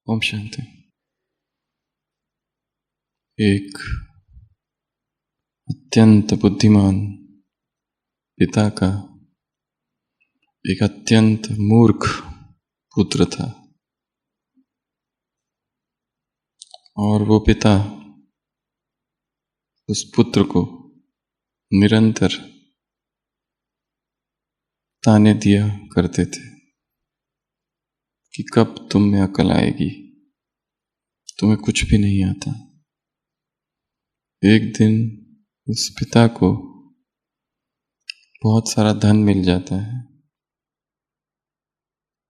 ओम शांति। एक अत्यंत बुद्धिमान पिता का एक अत्यंत मूर्ख पुत्र था, और वो पिता उस पुत्र को निरंतर ताने दिया करते थे कि कब तुम में अकल आएगी, तुम्हें कुछ भी नहीं आता। एक दिन उस पिता को बहुत सारा धन मिल जाता है,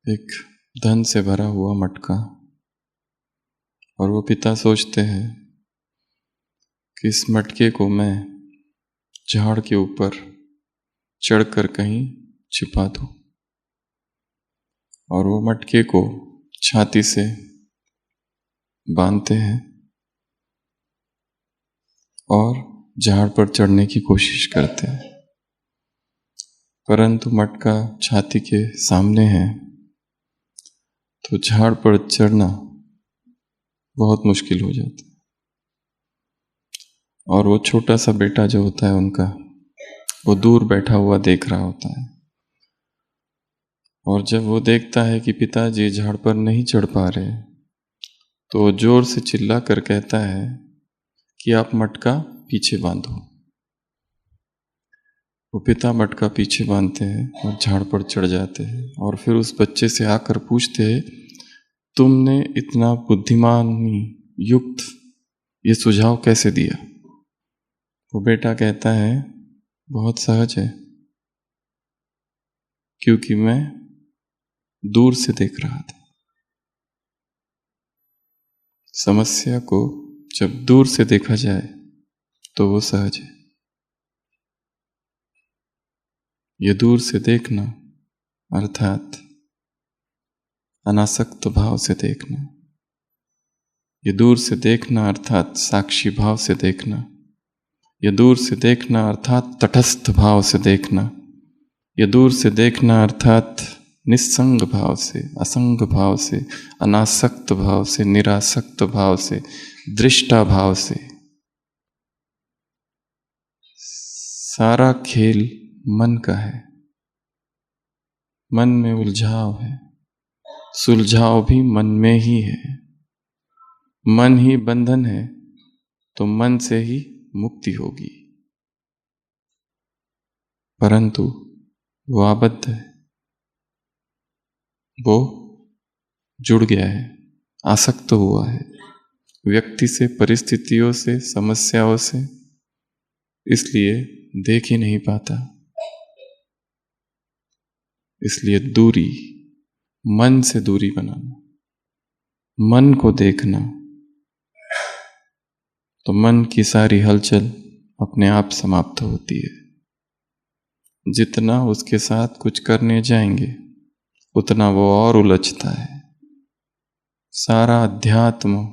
एक धन से भरा हुआ मटका, और वो पिता सोचते हैं कि इस मटके को मैं झाड़ के ऊपर चढ़कर कहीं छिपा दूं, और वो मटके को छाती से बांधते हैं और झाड़ पर चढ़ने की कोशिश करते हैं, परंतु मटका छाती के सामने है तो झाड़ पर चढ़ना बहुत मुश्किल हो जाता है। और वो छोटा सा बेटा जो होता है उनका, वो दूर बैठा हुआ देख रहा होता है, और जब वो देखता है कि पिताजी झाड़ पर नहीं चढ़ पा रहे तो जोर से चिल्ला कर कहता है कि आप मटका पीछे बांधो। वो पिता मटका पीछे बांधते हैं और झाड़ पर चढ़ जाते हैं, और फिर उस बच्चे से आकर पूछते हैं, तुमने इतना बुद्धिमानी युक्त ये सुझाव कैसे दिया? वो बेटा कहता है, बहुत सहज है, क्योंकि मैं दूर से देख रहा था। समस्या को जब दूर से देखा जाए तो वो सहज है। ये दूर से देखना अर्थात अनासक्त भाव से देखना, ये दूर से देखना अर्थात साक्षी भाव से देखना, ये दूर से देखना अर्थात तटस्थ भाव से देखना, ये दूर से देखना अर्थात निस्संग भाव से, असंग भाव से, अनासक्त भाव से, निरासक्त भाव से, दृष्टा भाव से। सारा खेल मन का है, मन में उलझाव है, सुलझाव भी मन में ही है। मन ही बंधन है तो मन से ही मुक्ति होगी, परंतु वो आबद्ध है, वो जुड़ गया है, आसक्त हुआ है व्यक्ति से, परिस्थितियों से, समस्याओं से, इसलिए देख ही नहीं पाता। इसलिए दूरी, मन से दूरी बनाना, मन को देखना, तो मन की सारी हलचल अपने आप समाप्त होती है। जितना उसके साथ कुछ करने जाएंगे उतना वो और उलझता है। सारा अध्यात्म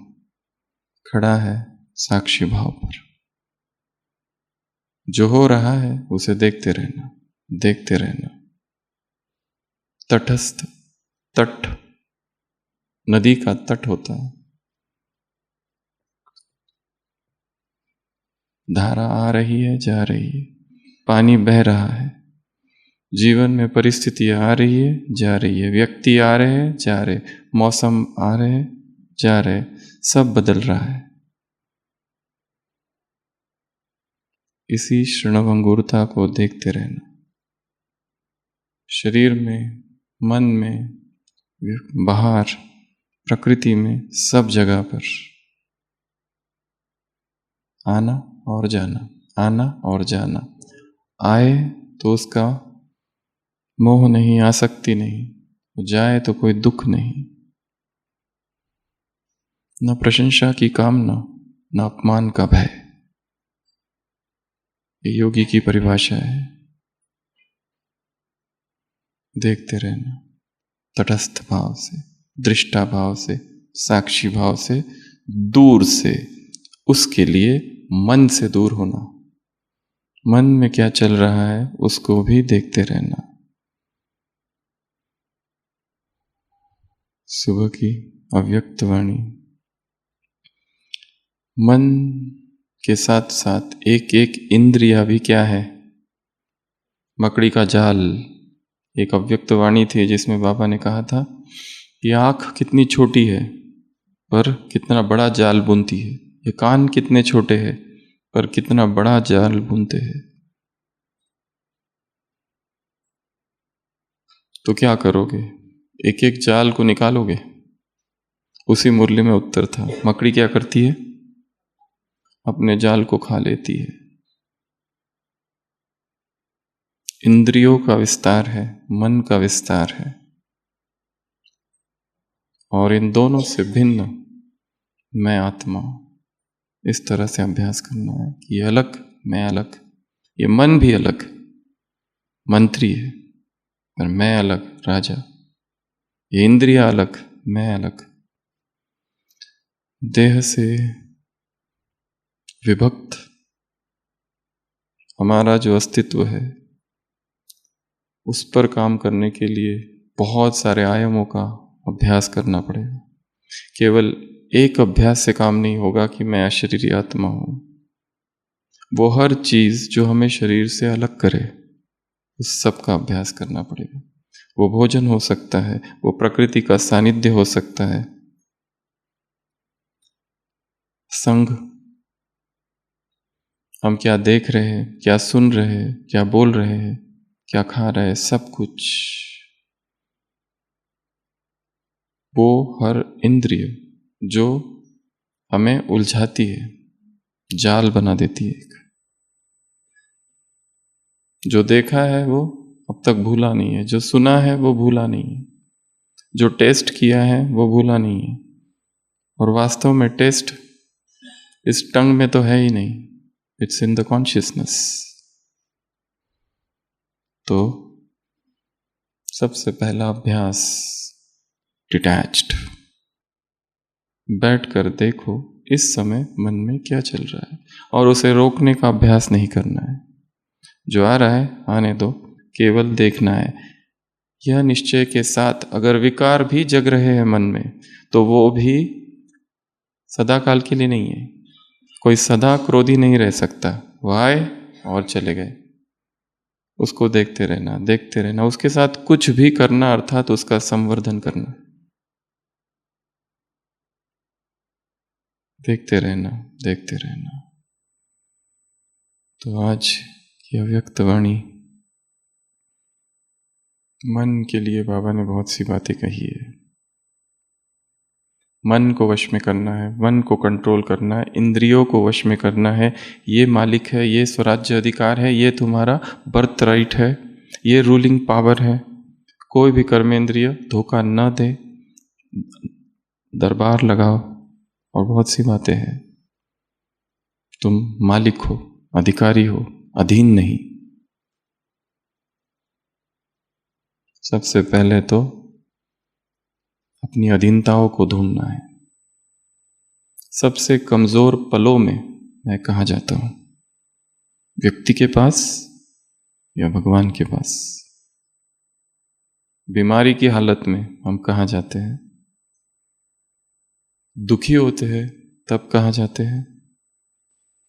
खड़ा है साक्षी भाव पर। जो हो रहा है उसे देखते रहना, देखते रहना। तटस्थ, तट नदी का तट होता है, धारा आ रही है, जा रही है, पानी बह रहा है, जीवन में परिस्थितियां आ रही है, जा रही है, व्यक्ति आ रहे हैं, जा रहे, मौसम आ रहे हैं, जा रहे, सब बदल रहा है। इसी क्षणभंगुरता को देखते रहना। शरीर में, मन में, बाहर, प्रकृति में, सब जगह पर आना और जाना, आना और जाना। आए तो उसका मोह नहीं, आसक्ति नहीं, जाए तो कोई दुख नहीं, न प्रशंसा की कामना, न अपमान का भय। ये योगी की परिभाषा है। देखते रहना तटस्थ भाव से, दृष्टा भाव से, साक्षी भाव से, दूर से। उसके लिए मन से दूर होना, मन में क्या चल रहा है उसको भी देखते रहना। सुबह की अव्यक्त वाणी। मन के साथ साथ एक एक इंद्रिया भी क्या है? मकड़ी का जाल। एक अव्यक्त वाणी थी जिसमें बाबा ने कहा था कि आँख कितनी छोटी है पर कितना बड़ा जाल बुनती है, ये कान कितने छोटे हैं पर कितना बड़ा जाल बुनते हैं। तो क्या करोगे? एक एक जाल को निकालोगे? उसी मुरली में उत्तर था। मकड़ी क्या करती है? अपने जाल को खा लेती है। इंद्रियों का विस्तार है, मन का विस्तार है, और इन दोनों से भिन्न मैं आत्मा। इस तरह से अभ्यास करना है कि ये अलग, मैं अलग। ये मन भी अलग, मंत्री है, पर मैं अलग, राजा। ये इंद्रिया अलग, मैं अलग। देह से विभक्त हमारा जो अस्तित्व है, उस पर काम करने के लिए बहुत सारे आयामों का अभ्यास करना पड़ेगा। केवल एक अभ्यास से काम नहीं होगा कि मैं अशरीरी आत्मा हूं। वो हर चीज जो हमें शरीर से अलग करे, उस सब का अभ्यास करना पड़ेगा। वो भोजन हो सकता है, वो प्रकृति का सानिध्य हो सकता है, संग, हम क्या देख रहे हैं, क्या सुन रहे हैं, क्या बोल रहे हैं, क्या खा रहे हैं, सब कुछ। वो हर इंद्रिय जो हमें उलझाती है, जाल बना देती है। जो देखा है वो अब तक भूला नहीं है, जो सुना है वो भूला नहीं है, जो टेस्ट किया है वो भूला नहीं है। और वास्तव में टेस्ट इस टंग में तो है ही नहीं, इट्स इन द कॉन्शियसनेस। तो सबसे पहला अभ्यास डिटैच्ड। बैठकर देखो इस समय मन में क्या चल रहा है, और उसे रोकने का अभ्यास नहीं करना है। जो आ रहा है आने दो, केवल देखना है। यह निश्चय के साथ अगर विकार भी जग रहे हैं मन में, तो वो भी सदा काल के लिए नहीं है। कोई सदा क्रोधी नहीं रह सकता। वो आए और चले गए, उसको देखते रहना, देखते रहना। उसके साथ कुछ भी करना अर्थात उसका संवर्धन करना, देखते रहना, देखते रहना। तो आज की अव्यक्त वाणी मन के लिए बाबा ने बहुत सी बातें कही है। मन को वश में करना है, मन को कंट्रोल करना है, इंद्रियों को वश में करना है। ये मालिक है, ये स्वराज्य अधिकार है, ये तुम्हारा बर्थ राइट है, ये रूलिंग पावर है। कोई भी कर्मेंद्रिय धोखा न दे, दरबार लगाओ, और बहुत सी बातें हैं। तुम मालिक हो, अधिकारी हो, अधीन नहीं। सबसे पहले तो अपनी अधीनताओं को ढूंढना है। सबसे कमजोर पलों में मैं कहाँ जाता हूं? व्यक्ति के पास या भगवान के पास? बीमारी की हालत में हम कहाँ जाते हैं? दुखी होते हैं तब कहाँ जाते हैं?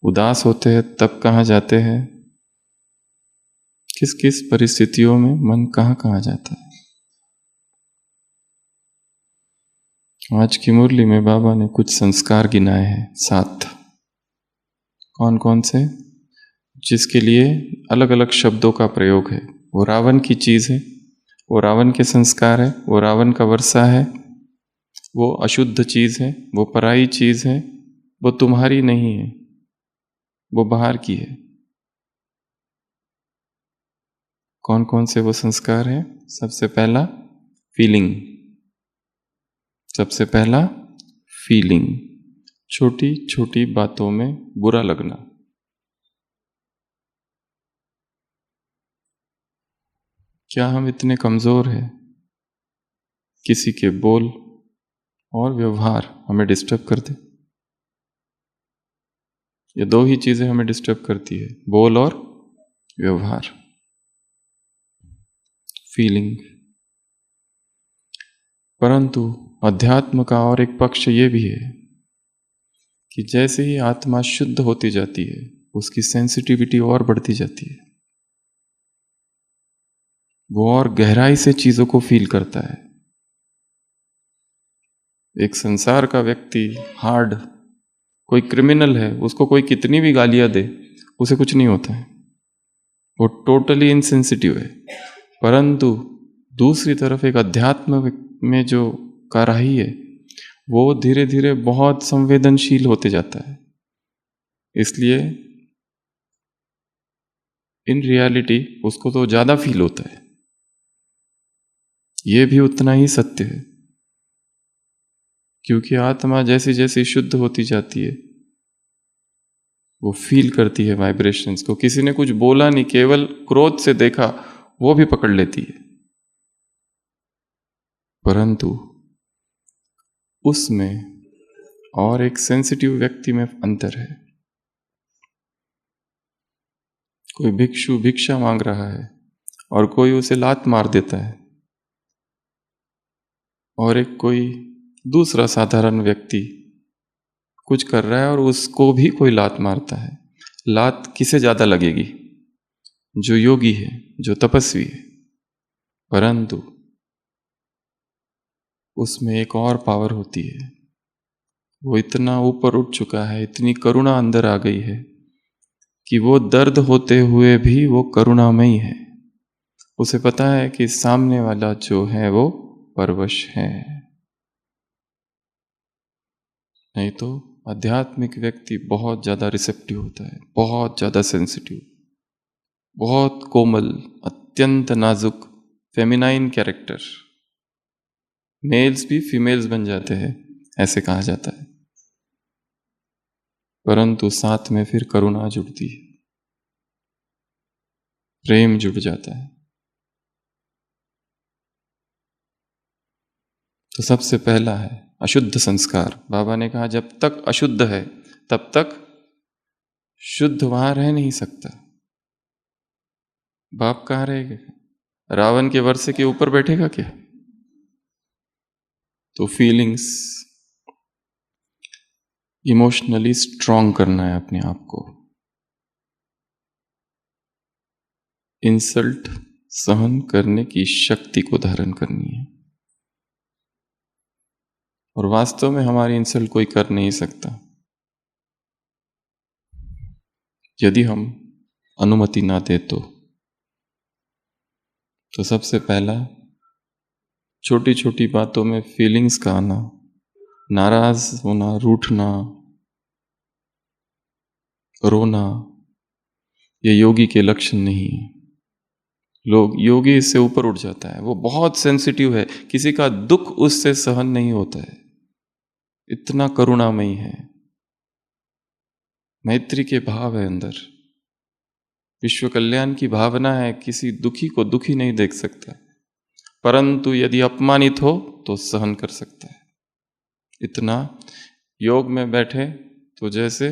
उदास होते हैं तब कहाँ जाते हैं? किस किस परिस्थितियों में मन कहाँ कहाँ जाता है? आज की मुरली में बाबा ने कुछ संस्कार गिनाए हैं, 7। कौन कौन से? जिसके लिए अलग अलग शब्दों का प्रयोग है। वो रावण की चीज है, वो रावण के संस्कार है, वो रावण का वर्षा है, वो अशुद्ध चीज है, वो पराई चीज है, वो तुम्हारी नहीं है, वो बाहर की है। कौन कौन से वो संस्कार है? सबसे पहला फीलिंग, सबसे पहला फीलिंग, छोटी छोटी बातों में बुरा लगना। क्या हम इतने कमजोर हैं? किसी के बोल और व्यवहार हमें डिस्टर्ब कर दे। ये 2 ही चीजें हमें डिस्टर्ब करती है, बोल और व्यवहार। फीलिंग। परंतु अध्यात्म का और एक पक्ष ये भी है कि जैसे ही आत्मा शुद्ध होती जाती है, उसकी सेंसिटिविटी और बढ़ती जाती है, वो और गहराई से चीजों को फील करता है। एक संसार का व्यक्ति हार्ड, कोई क्रिमिनल है, उसको कोई कितनी भी गालियां दे, उसे कुछ नहीं होता है, वो टोटली इनसेंसिटिव है। परंतु दूसरी तरफ एक अध्यात्म में जो कराही है, वो धीरे धीरे बहुत संवेदनशील होते जाता है। इसलिए इन रियलिटी उसको तो ज्यादा फील होता है। ये भी उतना ही सत्य है, क्योंकि आत्मा जैसी जैसी शुद्ध होती जाती है, वो फील करती है वाइब्रेशंस को। किसी ने कुछ बोला नहीं, केवल क्रोध से देखा, वो भी पकड़ लेती है। परंतु उसमें और एक सेंसिटिव व्यक्ति में अंतर है। कोई भिक्षु भिक्षा मांग रहा है और कोई उसे लात मार देता है, और एक कोई दूसरा साधारण व्यक्ति कुछ कर रहा है और उसको भी कोई लात मारता है। लात किसे ज्यादा लगेगी? जो योगी है, जो तपस्वी है। परंतु उसमें एक और पावर होती है। वो इतना ऊपर उठ चुका है, इतनी करुणा अंदर आ गई है कि वो दर्द होते हुए भी वो करुणामयी है। उसे पता है कि सामने वाला जो है वो परवश है। नहीं तो आध्यात्मिक व्यक्ति बहुत ज्यादा रिसेप्टिव होता है, बहुत ज्यादा सेंसिटिव, बहुत कोमल, अत्यंत नाजुक, फेमिनाइन कैरेक्टर। मेल्स भी फीमेल्स बन जाते हैं, ऐसे कहा जाता है। परंतु साथ में फिर करुणा जुड़ती है, प्रेम जुड़ जाता है। तो सबसे पहला है अशुद्ध संस्कार। बाबा ने कहा जब तक अशुद्ध है तब तक शुद्ध वहां रह नहीं सकता। बाप कहाँ रहेगा? रावण के वर्षे के ऊपर बैठेगा क्या? तो फीलिंग्स, इमोशनली स्ट्रांग करना है अपने आप को। इंसल्ट सहन करने की शक्ति को धारण करनी है। और वास्तव में हमारी इंसल्ट कोई कर नहीं सकता यदि हम अनुमति ना दे तो सबसे पहला छोटी छोटी बातों में फीलिंग्स का आना, नाराज होना, रूठना, रोना, ये योगी के लक्षण नहीं है। योगी इससे ऊपर उठ जाता है, वो बहुत सेंसिटिव है, किसी का दुख उससे सहन नहीं होता है, इतना करुणामयी है, मैत्री के भाव है अंदर, विश्व कल्याण की भावना है, किसी दुखी को दुखी नहीं देख सकता। परंतु यदि अपमानित हो तो सहन कर सकता है। इतना योग में बैठे तो जैसे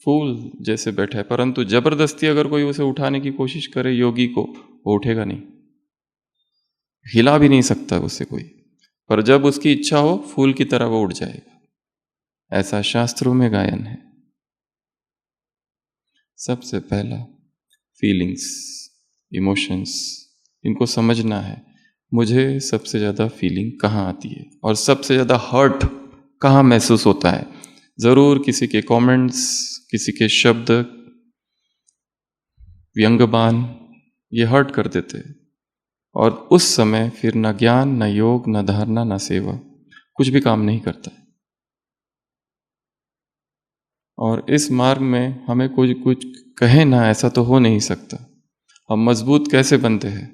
फूल जैसे बैठा है, परंतु जबरदस्ती अगर कोई उसे उठाने की कोशिश करे योगी को, वो उठेगा नहीं, हिला भी नहीं सकता उसे कोई। पर जब उसकी इच्छा हो, फूल की तरह वो उड़ जाएगा। ऐसा शास्त्रों में गायन है। सबसे पहला फीलिंग्स, इमोशंस, इनको समझना है। मुझे सबसे ज़्यादा फीलिंग कहाँ आती है और सबसे ज़्यादा हर्ट कहाँ महसूस होता है। ज़रूर किसी के कमेंट्स, किसी के शब्द, व्यंग्यबान, ये हर्ट कर देते हैं। और उस समय फिर न ज्ञान, न योग, न धारणा, न सेवा, कुछ भी काम नहीं करता है। और इस मार्ग में हमें कुछ कहे ना, ऐसा तो हो नहीं सकता। हम मजबूत कैसे बनते हैं?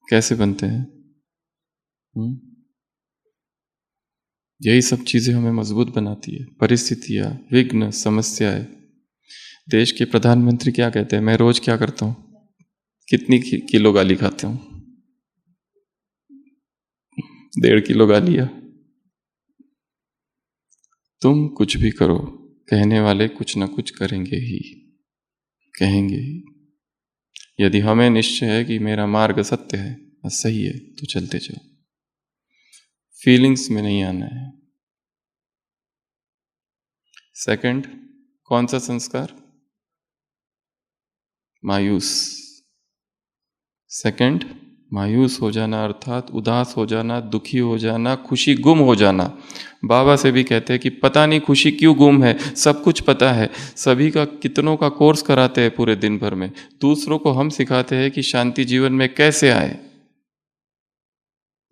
कैसे बनते हैं? यही सब चीजें हमें मजबूत बनाती है। परिस्थितियां, विघ्न, समस्याएं। देश के प्रधानमंत्री क्या कहते हैं? मैं रोज क्या करता हूं? कितनी किलो गाली खाता हूं? 1.5 किलो गालियां। तुम कुछ भी करो, कहने वाले कुछ ना कुछ करेंगे ही, कहेंगे ही। यदि हमें निश्चय है कि मेरा मार्ग सत्य है, सही है, तो चलते जाओ। फीलिंग्स में नहीं आना है। सेकंड, कौन सा संस्कार? मायूस। सेकंड, मायूस हो जाना अर्थात उदास हो जाना, दुखी हो जाना, खुशी गुम हो जाना। बाबा से भी कहते हैं कि पता नहीं खुशी क्यों गुम है, सब कुछ पता है, सभी का कितनों का कोर्स कराते हैं पूरे दिन भर में, दूसरों को हम सिखाते हैं कि शांति जीवन में कैसे आए,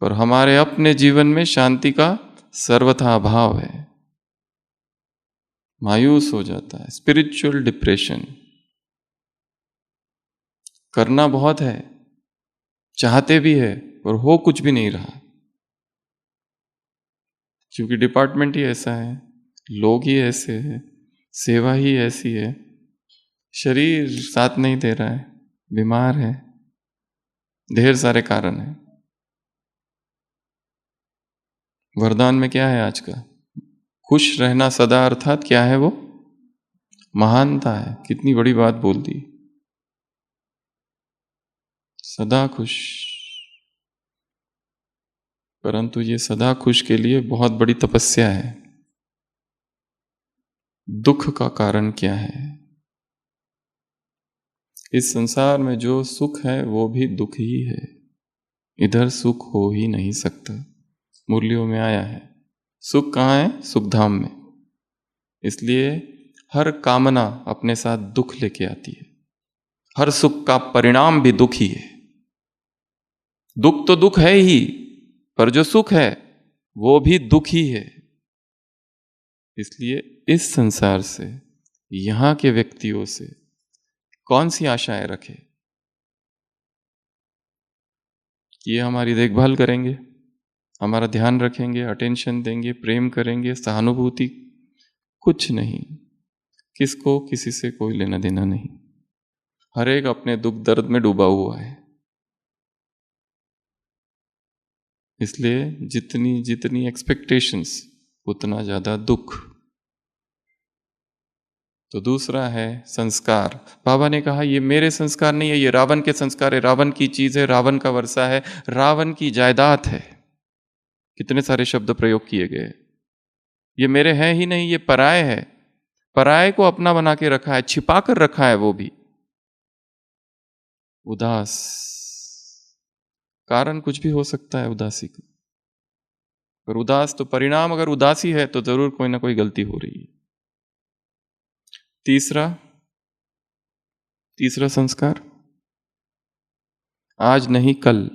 पर हमारे अपने जीवन में शांति का सर्वथा अभाव है। मायूस हो जाता है, स्पिरिचुअल डिप्रेशन। करना बहुत है, चाहते भी है, पर हो कुछ भी नहीं रहा, क्योंकि डिपार्टमेंट ही ऐसा है, लोग ही ऐसे हैं, सेवा ही ऐसी है, शरीर साथ नहीं दे रहा है, बीमार है, ढेर सारे कारण हैं। वरदान में क्या है आज का? खुश रहना सदा, अर्थात क्या है वो? महानता है। कितनी बड़ी बात बोल दी, सदा खुश। परंतु ये सदा खुश के लिए बहुत बड़ी तपस्या है। दुख का कारण क्या है? इस संसार में जो सुख है वो भी दुख ही है, इधर सुख हो ही नहीं सकता। मुरलियों में आया है, सुख कहाँ है? सुखधाम में। इसलिए हर कामना अपने साथ दुख लेके आती है, हर सुख का परिणाम भी दुख ही है। दुख तो दुख है ही, पर जो सुख है वो भी दुख ही है। इसलिए इस संसार से, यहां के व्यक्तियों से कौन सी आशाएं रखे कि ये हमारी देखभाल करेंगे, हमारा ध्यान रखेंगे, अटेंशन देंगे, प्रेम करेंगे, सहानुभूति? कुछ नहीं। किसको किसी से कोई लेना देना नहीं, हर एक अपने दुख दर्द में डूबा हुआ है। इसलिए जितनी जितनी एक्सपेक्टेशंस उतना ज्यादा दुख। तो दूसरा है संस्कार। बाबा ने कहा ये मेरे संस्कार नहीं है, ये रावण के संस्कार है, रावण की चीज है, रावण का वर्षा है, रावण की जायदाद है। कितने सारे शब्द प्रयोग किए गए। ये मेरे हैं ही नहीं, ये पराये है। पराये को अपना बना के रखा है, छिपा कर रखा है वो भी। उदास, कारण कुछ भी हो सकता है उदासी का, पर उदास तो परिणाम अगर उदासी है तो जरूर कोई ना कोई गलती हो रही है। तीसरा संस्कार, आज नहीं कल।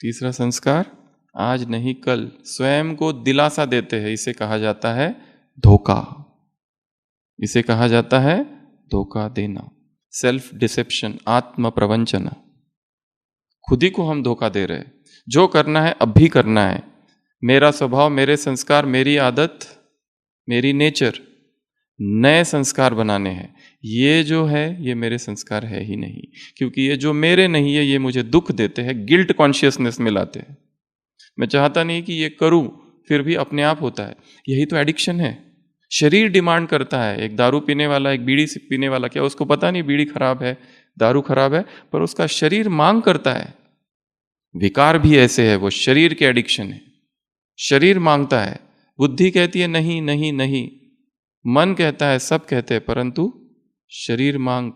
तीसरा संस्कार, आज नहीं कल। स्वयं को दिलासा देते हैं, इसे कहा जाता है धोखा। इसे कहा जाता है धोखा देना, सेल्फ डिसेप्शन, आत्म प्रवंचना। खुद ही को हम धोखा दे रहे हैं। जो करना है अब भी करना है, मेरा स्वभाव, मेरे संस्कार, मेरी आदत, मेरी नेचर, नए संस्कार बनाने हैं। ये जो है ये मेरे संस्कार है ही नहीं, क्योंकि ये जो मेरे नहीं है ये मुझे दुख देते हैं, गिल्ट कॉन्शियसनेस में लाते हैं। मैं चाहता नहीं कि ये करूं, फिर भी अपने आप होता है। यही तो एडिक्शन है। शरीर डिमांड करता है। एक दारू पीने वाला, एक बीड़ी पीने वाला, क्या उसको पता नहीं बीड़ी खराब है, दारू खराब है, पर उसका शरीर मांग करता है। विकार भी ऐसे है, वो शरीर के एडिक्शन है। शरीर मांगता है, बुद्धि कहती है नहीं नहीं नहीं, मन कहता है, सब कहते हैं, परंतु शरीर मांग।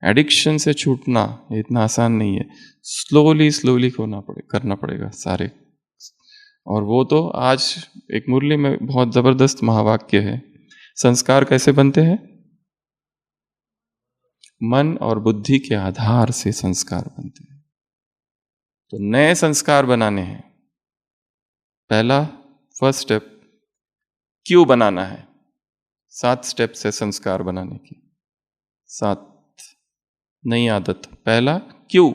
एडिक्शन से छूटना इतना आसान नहीं है, स्लोली स्लोली करना पड़ेगा सारे। और वो तो आज एक मुरली में बहुत जबरदस्त महावाक्य है। संस्कार कैसे बनते हैं? मन और बुद्धि के आधार से संस्कार बनते हैं। तो नए संस्कार बनाने हैं। पहला, फर्स्ट स्टेप, क्यों बनाना है। 7 स्टेप्स है संस्कार बनाने की, 7 नई आदत। पहला, क्यों,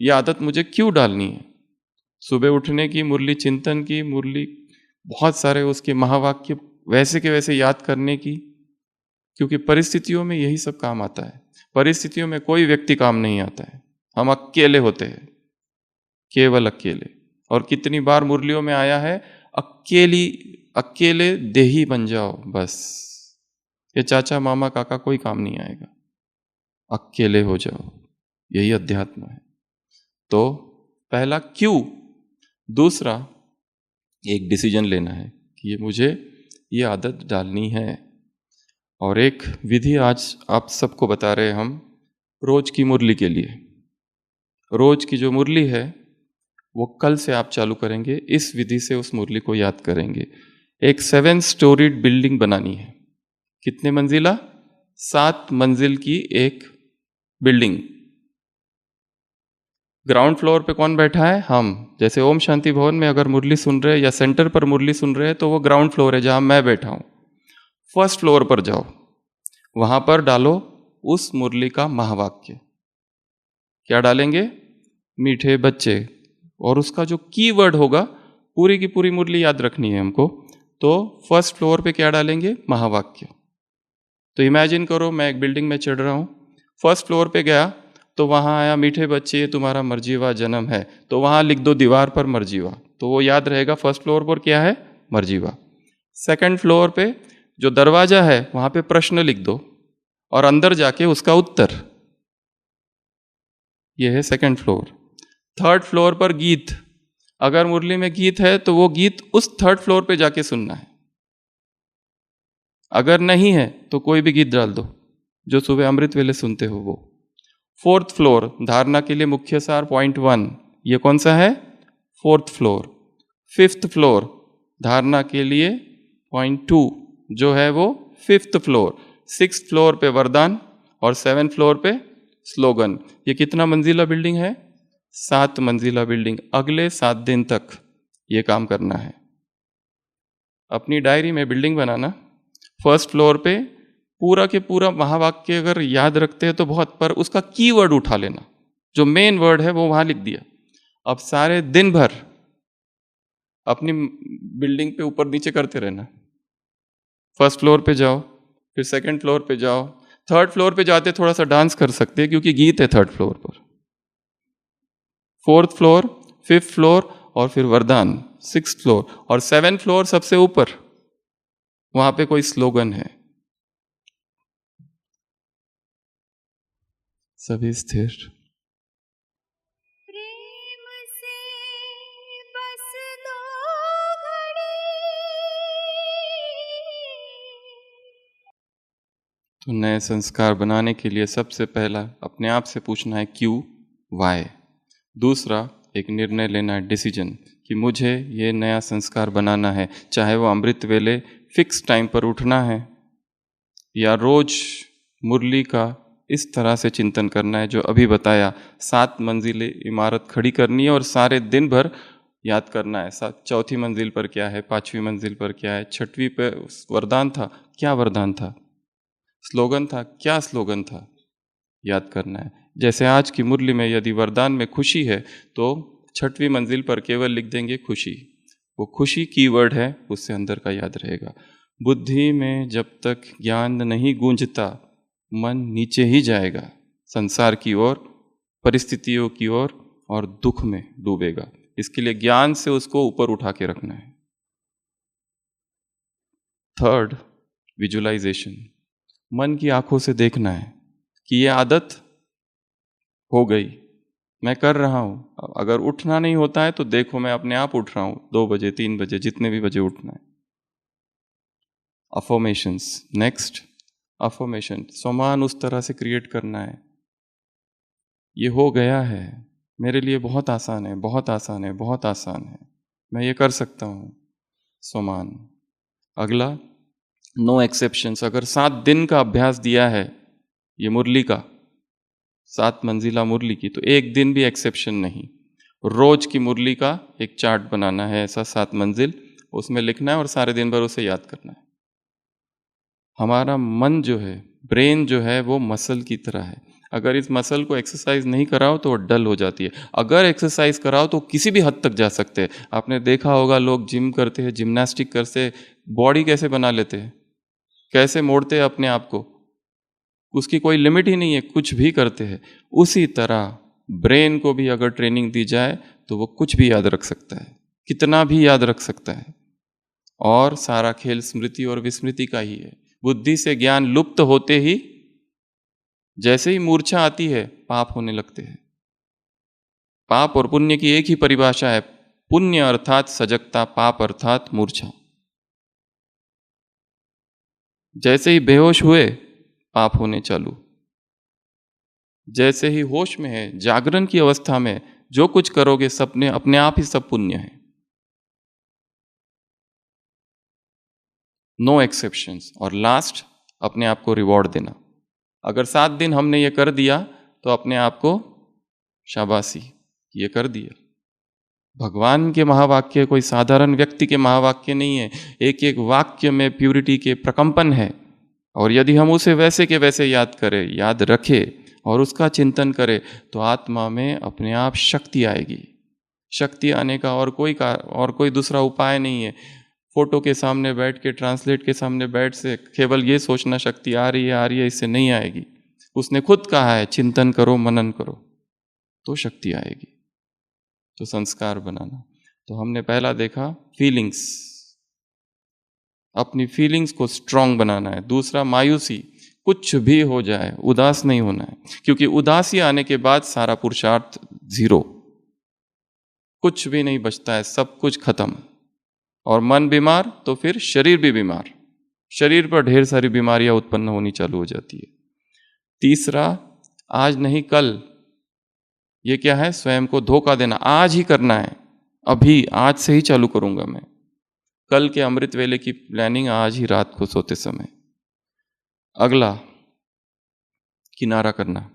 ये आदत मुझे क्यों डालनी है। सुबह उठने की, मुरली चिंतन की, मुरली बहुत सारे उसके महावाक्य वैसे के वैसे याद करने की, क्योंकि परिस्थितियों में यही सब काम आता है। परिस्थितियों में कोई व्यक्ति काम नहीं आता है, हम अकेले होते हैं, केवल अकेले। और कितनी बार मुरलियों में आया है, अकेले देही बन जाओ बस, ये चाचा मामा काका कोई काम नहीं आएगा, अकेले हो जाओ, यही अध्यात्म है। तो पहला क्यों, दूसरा, एक डिसीजन लेना है कि ये मुझे ये आदत डालनी है। और एक विधि आज आप सबको बता रहे हैं हम, रोज की मुरली के लिए। रोज की जो मुरली है वो कल से आप चालू करेंगे, इस विधि से उस मुरली को याद करेंगे। एक 7 स्टोरीड बिल्डिंग बनानी है। कितने मंजिला? 7 मंजिल की एक बिल्डिंग। ग्राउंड फ्लोर पे कौन बैठा है? हम। जैसे ओम शांति भवन में अगर मुरली सुन रहे हैं या सेंटर पर मुरली सुन रहे हैं तो वो ग्राउंड फ्लोर है जहां मैं बैठा हूं। फर्स्ट फ्लोर पर जाओ, वहां पर डालो उस मुरली का महावाक्य। क्या डालेंगे? मीठे बच्चे। और उसका जो कीवर्ड होगा, पूरी की पूरी मुरली याद रखनी है हमको। तो फर्स्ट फ्लोर पे क्या डालेंगे? महावाक्य। तो इमेजिन करो मैं एक बिल्डिंग में चढ़ रहा हूं, फर्स्ट फ्लोर पे गया तो वहां आया मीठे बच्चे ये तुम्हारा मर्जीवा जन्म है, तो वहां लिख दो दीवार पर मर्जीवा, तो वो याद रहेगा फर्स्ट फ्लोर पर क्या है? मर्जीवा। सेकंड फ्लोर पे जो दरवाजा है वहां पे प्रश्न लिख दो और अंदर जाके उसका उत्तर। ये है सेकंड फ्लोर। थर्ड फ्लोर पर गीत, अगर मुरली में गीत है तो वो गीत उस थर्ड फ्लोर पे जाके सुनना है। अगर नहीं है तो कोई भी गीत डाल दो जो सुबह अमृत वेले सुनते हो वो। फोर्थ फ्लोर, धारणा के लिए मुख्य सार पॉइंट 1, ये कौन सा है? Fourth floor. फिफ्थ फ्लोर, धारणा के लिए पॉइंट 2, जो है वो फिफ्थ फ्लोर। सिक्स्थ फ्लोर पे वरदान और 7th फ्लोर पे स्लोगन। ये कितना मंजिला बिल्डिंग है? 7 मंजिला बिल्डिंग। अगले 7 दिन तक ये काम करना है। अपनी डायरी में बिल्डिंग बनाना, फर्स्ट फ्लोर पे पूरा के पूरा महावाक्य अगर याद रखते हैं तो बहुत, पर उसका कीवर्ड उठा लेना, जो मेन वर्ड है वो वहां लिख दिया। अब सारे दिन भर अपनी बिल्डिंग पे ऊपर नीचे करते रहना। फर्स्ट फ्लोर पे जाओ, फिर सेकंड फ्लोर पे जाओ, थर्ड फ्लोर पे जाते थोड़ा सा डांस कर सकते हैं क्योंकि गीत है थर्ड फ्लोर पर। फोर्थ फ्लोर, फिफ्थ फ्लोर और फिर वरदान, 6th फ्लोर और 7th फ्लोर सबसे ऊपर, वहां पे कोई स्लोगन है। सभी स्थिर। प्रेम से बस दो घड़ी। तो नए संस्कार बनाने के लिए सबसे पहला अपने आप से पूछना है क्यों, वाई। दूसरा, एक निर्णय लेना है, डिसीजन, कि मुझे ये नया संस्कार बनाना है, चाहे वो अमृत वेले फिक्स टाइम पर उठना है या रोज मुरली का इस तरह से चिंतन करना है जो अभी बताया। 7 मंजिले इमारत खड़ी करनी है और सारे दिन भर याद करना है। चौथी मंजिल पर क्या है, 5वीं मंजिल पर क्या है, 6वीं पे वरदान था, क्या वरदान था, स्लोगन था, क्या स्लोगन था, याद करना है। जैसे आज की मुरली में यदि वरदान में खुशी है तो 6वीं मंजिल पर केवल लिख देंगे खुशी। वो खुशी कीवर्ड है, उससे अंदर का याद रहेगा। बुद्धि में जब तक ज्ञान नहीं गूंजता मन नीचे ही जाएगा, संसार की ओर, परिस्थितियों की ओर और दुख में डूबेगा। इसके लिए ज्ञान से उसको ऊपर उठा के रखना है। Third, visualisation. मन की आंखों से देखना है कि ये आदत हो गई, मैं कर रहा हूं। अगर उठना नहीं होता है तो देखो मैं अपने आप उठ रहा हूं, 2 बजे 3 बजे जितने भी बजे उठना है। अफर्मेशंस। नेक्स्ट, अफर्मेशन, सम्मान उस तरह से क्रिएट करना है, ये हो गया है, मेरे लिए बहुत आसान है, बहुत आसान है, बहुत आसान है, मैं ये कर सकता हूं, सम्मान। अगला, नो एक्सेप्शंस। अगर 7 दिन का अभ्यास दिया है ये मुरली का, 7 मंजिला मुरली की, तो एक दिन भी एक्सेप्शन नहीं। रोज की मुरली का एक चार्ट बनाना है, ऐसा 7 मंजिल, उसमें लिखना है और सारे दिन भर उसे याद करना है। हमारा मन जो है, ब्रेन जो है, वो मसल की तरह है। अगर इस मसल को एक्सरसाइज नहीं कराओ तो वो डल हो जाती है। अगर एक्सरसाइज कराओ तो किसी भी हद तक जा सकते हैं। आपने देखा होगा लोग जिम करते हैं, जिम्नास्टिक करते हैं, बॉडी कैसे बना लेते हैं, कैसे मोड़ते हैं अपने आप को, उसकी कोई लिमिट ही नहीं है, कुछ भी करते हैं। उसी तरह ब्रेन को भी अगर ट्रेनिंग दी जाए तो वो कुछ भी याद रख सकता है, कितना भी याद रख सकता है। और सारा खेल स्मृति और विस्मृति का ही है। बुद्धि से ज्ञान लुप्त होते ही, जैसे ही मूर्छा आती है, पाप होने लगते हैं। पाप और पुण्य की एक ही परिभाषा है, पुण्य अर्थात सजगता, पाप अर्थात मूर्छा। जैसे ही बेहोश हुए पाप होने चालू, जैसे ही होश में है, जागरण की अवस्था में जो कुछ करोगे सपने अपने आप ही सब पुण्य है, नो एक्सेप्शंस। और लास्ट, अपने आप को रिवॉर्ड देना। अगर 7 दिन हमने ये कर दिया तो अपने आप को शाबाशी, ये कर दिया। भगवान के महावाक्य कोई साधारण व्यक्ति के महावाक्य नहीं है, एक एक वाक्य में प्यूरिटी के प्रकंपन है। और यदि हम उसे वैसे के वैसे याद करें, याद रखें और उसका चिंतन करें तो आत्मा में अपने आप शक्ति आएगी। शक्ति आने का और कोई दूसरा उपाय नहीं है। फोटो के सामने बैठ के, ट्रांसलेट के सामने बैठ से केवल ये सोचना शक्ति आ रही है, इससे नहीं आएगी। उसने खुद कहा है चिंतन करो, मनन करो तो शक्ति आएगी। तो संस्कार बनाना, तो हमने पहला देखा फीलिंग्स, अपनी फीलिंग्स को स्ट्रांग बनाना है। दूसरा मायूसी, कुछ भी हो जाए उदास नहीं होना है, क्योंकि उदासी आने के बाद सारा पुरुषार्थ जीरो, कुछ भी नहीं बचता है, सब कुछ खत्म। और मन बीमार तो फिर शरीर भी बीमार, शरीर पर ढेर सारी बीमारियां उत्पन्न होनी चालू हो जाती है। तीसरा, आज नहीं कल, ये क्या है? स्वयं को धोखा देना। आज ही करना है, अभी आज से ही चालू करूंगा मैं। कल के अमृत वेले की प्लानिंग आज ही रात को सोते समय। अगला, किनारा करना।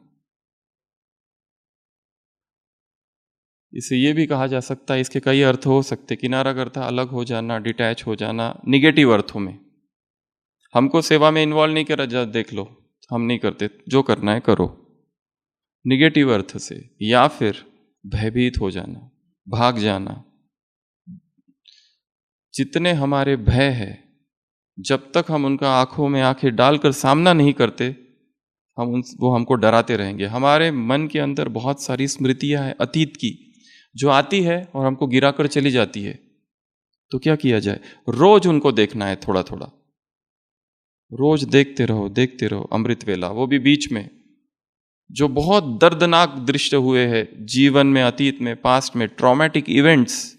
इसे ये भी कहा जा सकता है, इसके कई अर्थ हो सकते। किनारा करता अलग हो जाना, डिटैच हो जाना, निगेटिव अर्थों में। हमको सेवा में इन्वॉल्व नहीं करा जा, देख लो हम नहीं करते, जो करना है करो, निगेटिव अर्थ से। या फिर भयभीत हो जाना, भाग जाना। जितने हमारे भय है, जब तक हम उनका आंखों में आंखें डालकर सामना नहीं करते, वो हमको डराते रहेंगे। हमारे मन के अंदर बहुत सारी स्मृतियां हैं अतीत की, जो आती है और हमको गिराकर चली जाती है। तो क्या किया जाए? रोज उनको देखना है, थोड़ा थोड़ा रोज देखते रहो अमृत वेला। वो भी बीच में जो बहुत दर्दनाक दृश्य हुए हैं जीवन में, अतीत में, पास्ट में, ट्रॉमेटिक इवेंट्स,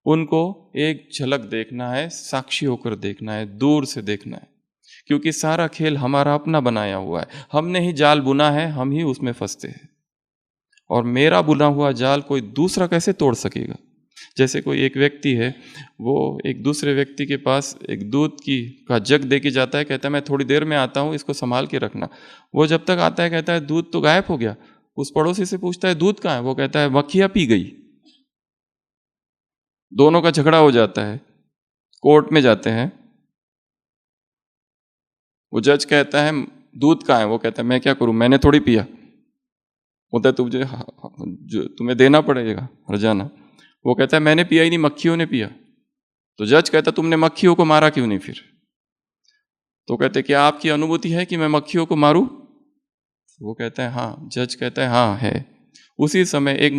उनको एक झलक देखना है, साक्षी होकर देखना है, दूर से देखना है। क्योंकि सारा खेल हमारा अपना बनाया हुआ है, हमने ही जाल बुना है, हम ही उसमें फंसते हैं। और मेरा बुना हुआ जाल कोई दूसरा कैसे तोड़ सकेगा? जैसे कोई एक व्यक्ति है, वो एक दूसरे व्यक्ति के पास एक दूध का जग दे के जाता है, कहता है मैं थोड़ी देर में आता हूँ, इसको संभाल के रखना। वो जब तक आता है कहता है दूध तो गायब हो गया। उस पड़ोसी से पूछता है दूध कहाँ है? वो कहता है मक्खियाँ पी गई। दोनों का झगड़ा हो जाता है, कोर्ट में जाते हैं। वो जज कहता है दूध कहाँ है? वो कहता है मैं क्या करूं, मैंने थोड़ी पिया। बोलता है तुझे तुम्हें देना पड़ेगा हर्जाना। वो कहता है मैंने पिया ही नहीं, मक्खियों ने पिया। तो जज कहता तुमने मक्खियों को मारा क्यों नहीं फिर? तो कहते क्या आपकी अनुभूति है कि मैं मक्खियों को मारूं? वो कहता है हाँ। जज कहता है हाँ है। उसी समय एक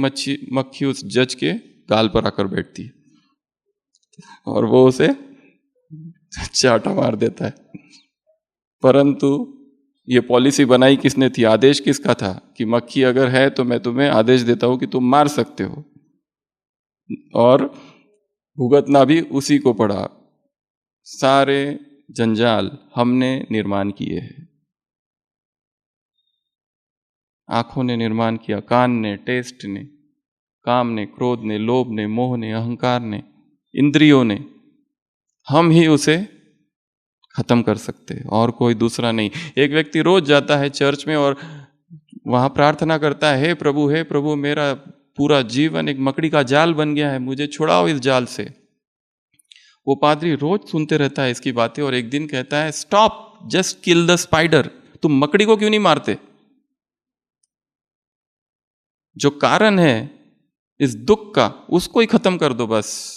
मक्खी उस जज के गाल पर आकर बैठती है और वो उसे चाटा मार देता है। परंतु ये पॉलिसी बनाई किसने थी? आदेश किसका था कि मक्खी अगर है तो मैं तुम्हें आदेश देता हूं कि तुम मार सकते हो, और भुगतना भी उसी को पड़ा। सारे जंजाल हमने निर्माण किए हैं। आंखों ने निर्माण किया, कान ने, टेस्ट ने, काम ने, क्रोध ने, लोभ ने, मोह ने, अहंकार ने, इंद्रियों ने। हम ही उसे खत्म कर सकते हैं और कोई दूसरा नहीं। एक व्यक्ति रोज जाता है चर्च में और वहां प्रार्थना करता है, हे प्रभु मेरा पूरा जीवन एक मकड़ी का जाल बन गया है, मुझे छुड़ाओ इस जाल से। वो पादरी रोज सुनते रहता है इसकी बातें और एक दिन कहता है stop, just kill the spider. तुम मकड़ी को क्यों नहीं मारते? जो कारण है इस दुख का उसको ही खत्म कर दो बस।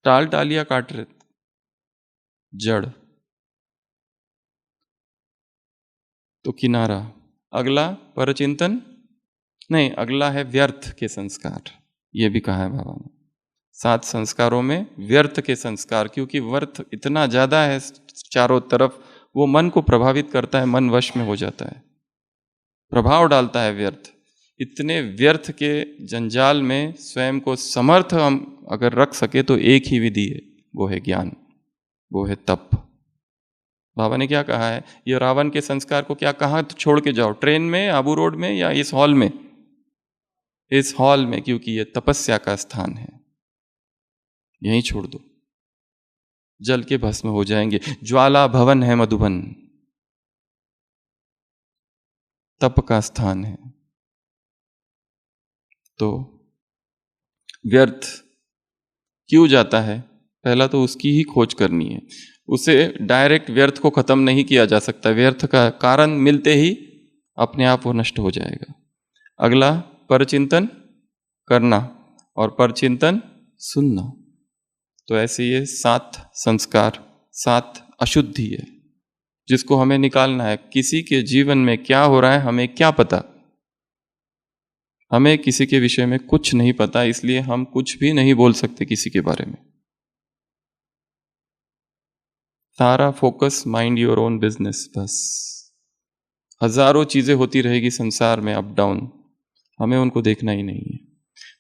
टालियां काट रहे जड़। तो किनारा। अगला परचिंतन नहीं, अगला है व्यर्थ के संस्कार। ये भी कहा है बाबा ने 7 संस्कारों में व्यर्थ के संस्कार, क्योंकि व्यर्थ इतना ज्यादा है चारों तरफ, वो मन को प्रभावित करता है, मन वश में हो जाता है, प्रभाव डालता है व्यर्थ। इतने व्यर्थ के जंजाल में स्वयं को समर्थ हम अगर रख सके तो एक ही विधि है, वो है ज्ञान, वो है तप। बाबा ने क्या कहा है, ये रावण के संस्कार को क्या कहाँ छोड़ के जाओ, ट्रेन में, आबू रोड में, या इस हॉल में? इस हॉल में, क्योंकि ये तपस्या का स्थान है। यहीं छोड़ दो, जल के भस्म हो जाएंगे। ज्वाला भवन है मधुबन, तप का स्थान है। तो व्यर्थ क्यों जाता है, पहला तो उसकी ही खोज करनी है। उसे डायरेक्ट व्यर्थ को खत्म नहीं किया जा सकता, व्यर्थ का कारण मिलते ही अपने आप वो नष्ट हो जाएगा। अगला परचिंतन करना और परचिंतन सुनना। तो ऐसे ये 7 संस्कार, 7 अशुद्धि है जिसको हमें निकालना है। किसी के जीवन में क्या हो रहा है हमें क्या पता, हमें किसी के विषय में कुछ नहीं पता, इसलिए हम कुछ भी नहीं बोल सकते किसी के बारे में। सारा focus mind your own business, बस। हजारों चीजें होती रहेगी संसार में, अप डाउन, हमें उनको देखना ही नहीं है।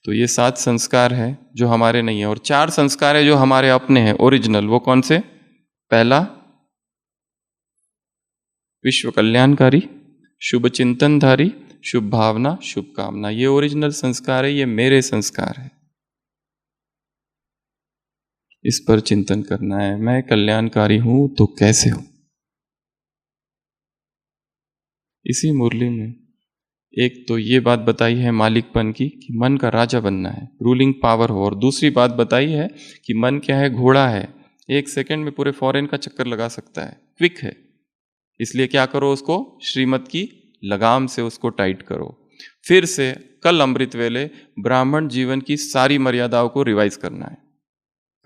तो ये 7 संस्कार है जो हमारे नहीं है, और 4 संस्कार है जो हमारे अपने हैं, ओरिजिनल। वो कौन से? पहला विश्व कल्याणकारी, शुभ चिंतनधारी, शुभ भावना, शुभ कामना। ये ओरिजिनल संस्कार है, ये मेरे संस्कार है। इस पर चिंतन करना है, मैं कल्याणकारी हूं तो कैसे हूं। इसी मुरली में एक तो ये बात बताई है मालिकपन की, कि मन का राजा बनना है, रूलिंग पावर हो। और दूसरी बात बताई है कि मन क्या है, घोड़ा है, 1 सेकंड में पूरे फॉरेन का चक्कर लगा सकता है, क्विक है। इसलिए क्या करो, उसको श्रीमत की लगाम से उसको टाइट करो। फिर से कल अमृत वेले ब्राह्मण जीवन की सारी मर्यादाओं को रिवाइज करना है।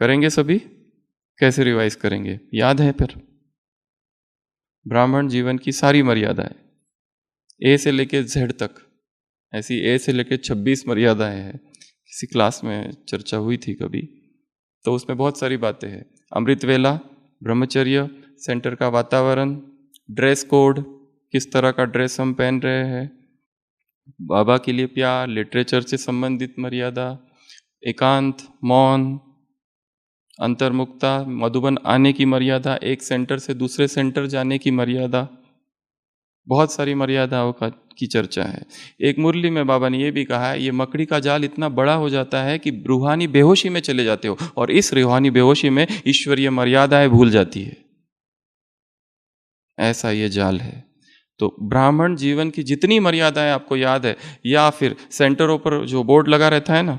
करेंगे सभी? कैसे रिवाइज करेंगे, याद है? फिर ब्राह्मण जीवन की सारी मर्यादाएं, ए से लेके जेड तक, ऐसी ए से लेके 26 मर्यादाएं हैं। किसी क्लास में चर्चा हुई थी कभी, तो उसमें बहुत सारी बातें हैं। अमृत वेला, ब्रह्मचर्य, सेंटर का वातावरण, ड्रेस कोड, किस तरह का ड्रेस हम पहन रहे हैं, बाबा के लिए प्यार, लिटरेचर से संबंधित मर्यादा, एकांत, मौन, अंतर्मुक्ता, मधुबन आने की मर्यादा, एक सेंटर से दूसरे सेंटर जाने की मर्यादा, बहुत सारी मर्यादाओं की चर्चा है। एक मुरली में बाबा ने यह भी कहा है, ये मकड़ी का जाल इतना बड़ा हो जाता है कि रूहानी बेहोशी में चले जाते हो, और इस रूहानी बेहोशी में ईश्वरीय मर्यादाएं भूल जाती है। ऐसा ये जाल है। तो ब्राह्मण जीवन की जितनी मर्यादाएं आपको याद है, या फिर सेंटरों पर जो बोर्ड लगा रहता है ना,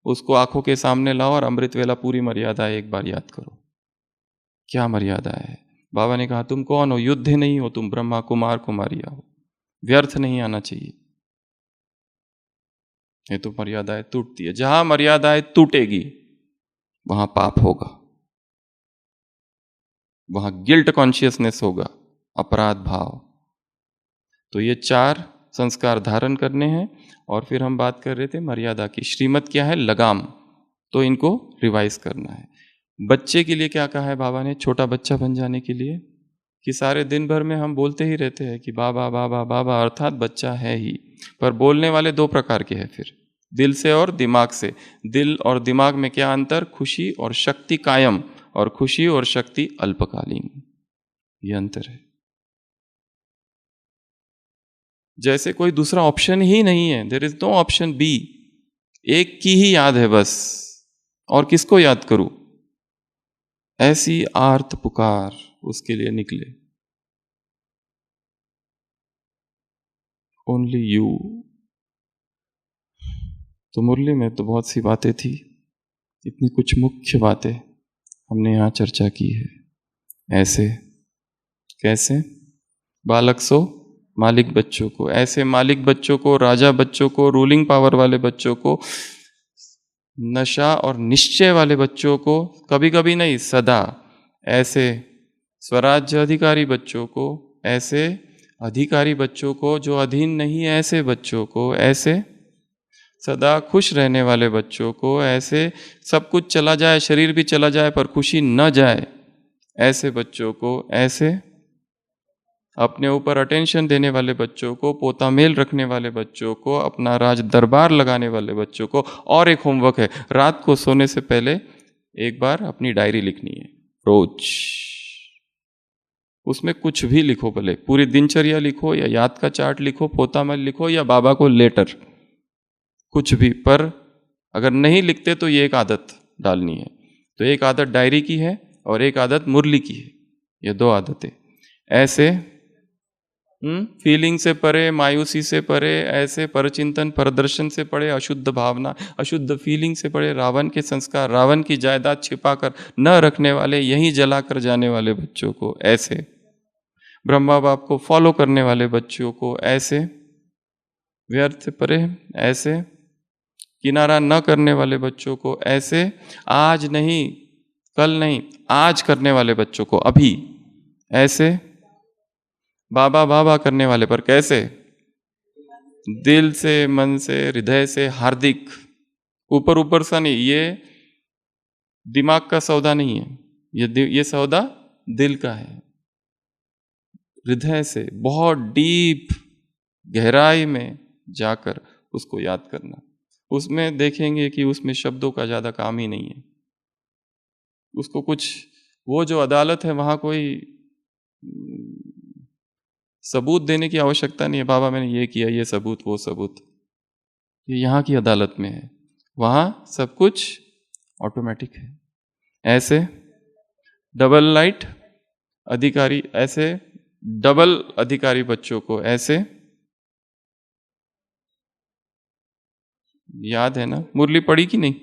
उसको आंखों के सामने लाओ और अमृत वेला पूरी मर्यादा एक बार याद करो। क्या मर्यादा है? बाबा ने कहा, तुम कौन हो? युद्ध नहीं हो तुम, ब्रह्मा कुमार कुमारिया हो। व्यर्थ नहीं आना चाहिए। ये तो मर्यादाएं टूटती है। जहां मर्यादाएं टूटेगी वहां पाप होगा, वहां गिल्ट कॉन्शियसनेस होगा, अपराध भाव। तो ये 4 संस्कार धारण करने हैं। और फिर हम बात कर रहे थे मर्यादा की। श्रीमत क्या है? लगाम। तो इनको रिवाइज करना है। बच्चे के लिए क्या कहा है बाबा ने, छोटा बच्चा बन जाने के लिए? कि सारे दिन भर में हम बोलते ही रहते हैं कि बाबा बाबा बाबा, अर्थात बच्चा है ही। पर बोलने वाले 2 प्रकार के हैं, फिर दिल से और दिमाग से। दिल और दिमाग में क्या अंतर? खुशी और शक्ति कायम, और खुशी और शक्ति अल्पकालीन, ये अंतर है। जैसे कोई दूसरा ऑप्शन ही नहीं है, there is no option B. एक की ही याद है बस, और किसको याद करूं? ऐसी आर्त पुकार उसके लिए निकले, ओनली यू। तो मुरली में तो बहुत सी बातें थी, इतनी कुछ मुख्य बातें हमने यहाँ चर्चा की है। ऐसे कैसे? बालक सो मालिक बच्चों को, ऐसे मालिक बच्चों को, राजा बच्चों को, रूलिंग पावर वाले बच्चों को, नशा और निश्चय वाले बच्चों को, कभी कभी नहीं सदा, ऐसे स्वराज्य अधिकारी बच्चों को, ऐसे अधिकारी बच्चों को जो अधीन नहीं है, ऐसे बच्चों को, ऐसे सदा खुश रहने वाले बच्चों को, ऐसे सब कुछ चला जाए, शरीर भी चला जाए पर खुशी न जाए, ऐसे बच्चों को, ऐसे अपने ऊपर अटेंशन देने वाले बच्चों को, पोता मेल रखने वाले बच्चों को, अपना राज दरबार लगाने वाले बच्चों को। और एक होमवर्क है, रात को सोने से पहले एक बार अपनी डायरी लिखनी है रोज। उसमें कुछ भी लिखो, भले पूरी दिनचर्या लिखो या याद का चार्ट लिखो, पोता मेल लिखो या बाबा को लेटर, कुछ भी। पर अगर नहीं लिखते तो ये एक आदत डालनी है। तो एक आदत डायरी की है और एक आदत मुरली की है, ये 2 आदतें। ऐसे फीलिंग से परे, मायूसी से परे, ऐसे परचिंतन परदर्शन से परे, अशुद्ध भावना, अशुद्ध फीलिंग से परे, रावण के संस्कार, रावण की जायदाद छिपाकर न रखने वाले, यहीं जलाकर जाने वाले बच्चों को ऐसे, ब्रह्मा बाप को फॉलो करने वाले बच्चों को ऐसे, व्यर्थ से परे ऐसे, किनारा न करने वाले बच्चों को ऐसे, आज नहीं कल नहीं आज करने वाले बच्चों को अभी ऐसे, बाबा बाबा करने वाले पर कैसे, दिल से, मन से, हृदय से, हार्दिक, ऊपर ऊपर सा नहीं। ये दिमाग का सौदा नहीं है, ये सौदा दिल का है। हृदय से बहुत डीप गहराई में जाकर उसको याद करना। उसमें देखेंगे कि उसमें शब्दों का ज्यादा काम ही नहीं है। उसको कुछ, वो जो अदालत है वहां कोई सबूत देने की आवश्यकता नहीं है, बाबा मैंने ये किया, ये सबूत, वो सबूत, ये यहाँ की अदालत में है। वहां सब कुछ ऑटोमेटिक है। ऐसे डबल लाइट अधिकारी, ऐसे डबल अधिकारी बच्चों को ऐसे, याद है ना मुरली पढ़ी कि नहीं?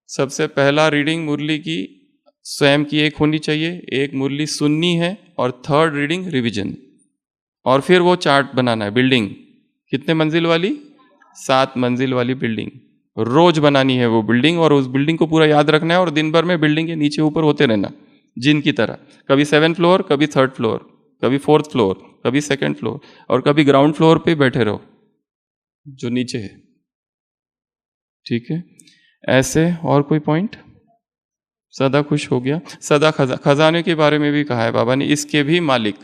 सबसे पहला रीडिंग मुरली की स्वयं की एक होनी चाहिए, एक मुरली सुननी है, और 3rd रीडिंग रिवीजन। और फिर वो चार्ट बनाना है, बिल्डिंग कितने मंजिल वाली, 7 मंजिल वाली बिल्डिंग रोज बनानी है वो बिल्डिंग, और उस बिल्डिंग को पूरा याद रखना है और दिन भर में बिल्डिंग के नीचे ऊपर होते रहना जिन की तरह, कभी 7th फ्लोर, कभी 3rd फ्लोर, कभी 4th फ्लोर, कभी 2nd फ्लोर, और कभी ग्राउंड फ्लोर पे बैठे रहो जो नीचे है। ठीक है, ऐसे। और कोई पॉइंट? सदा खुश हो गया। सदा खजाने के बारे में भी कहा है बाबा ने, इसके भी मालिक,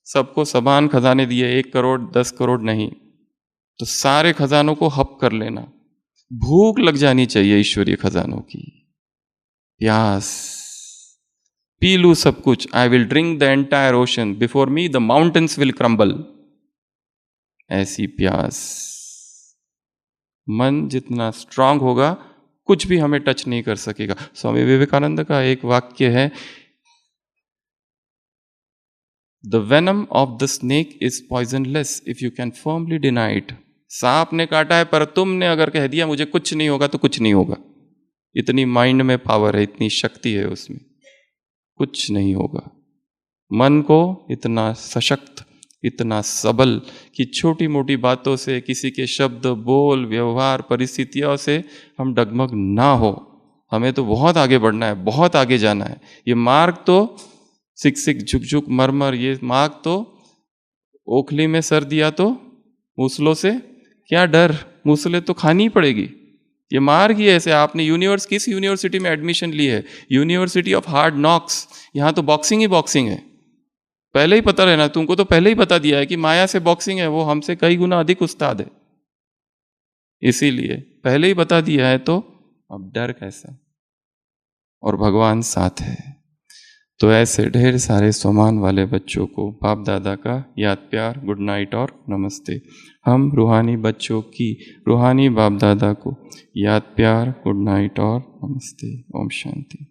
सबको समान खजाने दिए, 1 करोड़ 10 करोड़ नहीं, तो सारे खजानों को हप कर लेना। भूख लग जानी चाहिए ईश्वरीय खजानों की, प्यास, पी लू सब कुछ। I will drink the entire ocean, before me the mountains will crumble. ऐसी प्यास। मन जितना स्ट्रांग होगा कुछ भी हमें टच नहीं कर सकेगा। स्वामी विवेकानंद का एक वाक्य है, the venom of the snake is poisonless if you can firmly deny it. सांप ने काटा है, पर तुमने अगर कह दिया मुझे कुछ नहीं होगा, तो कुछ नहीं होगा। इतनी माइंड में पावर है, इतनी शक्ति है उसमें, कुछ नहीं होगा। मन को इतना सशक्त, इतना सबल कि छोटी मोटी बातों से, किसी के शब्द, बोल, व्यवहार, परिस्थितियों से हम डगमग ना हो। हमें तो बहुत आगे बढ़ना है, बहुत आगे जाना है। ये मार्ग तो सिक सिक झुक झुक मरमर, ये मार्ग तो ओखली में सर दिया तो मूसलों से क्या डर, मूसले तो खानी पड़ेगी। ये मार्ग ही ऐसे। आपने किस यूनिवर्सिटी में एडमिशन ली है? University of hard knocks. यहाँ तो बॉक्सिंग ही बॉक्सिंग है। पहले ही पता रहना, तुमको तो पहले ही बता दिया है कि माया से बॉक्सिंग है, वो हमसे कई गुना अधिक उस्ताद है। इसीलिए पहले ही बता दिया है, तो अब डर कैसा? और भगवान साथ है। तो ऐसे ढेर सारे सम्मान वाले बच्चों को बाप दादा का याद प्यार, गुड नाइट और नमस्ते। हम रूहानी बच्चों की, रूहानी बाप दादा को याद प्यार, गुड नाइट और नमस्ते। ओम शांति।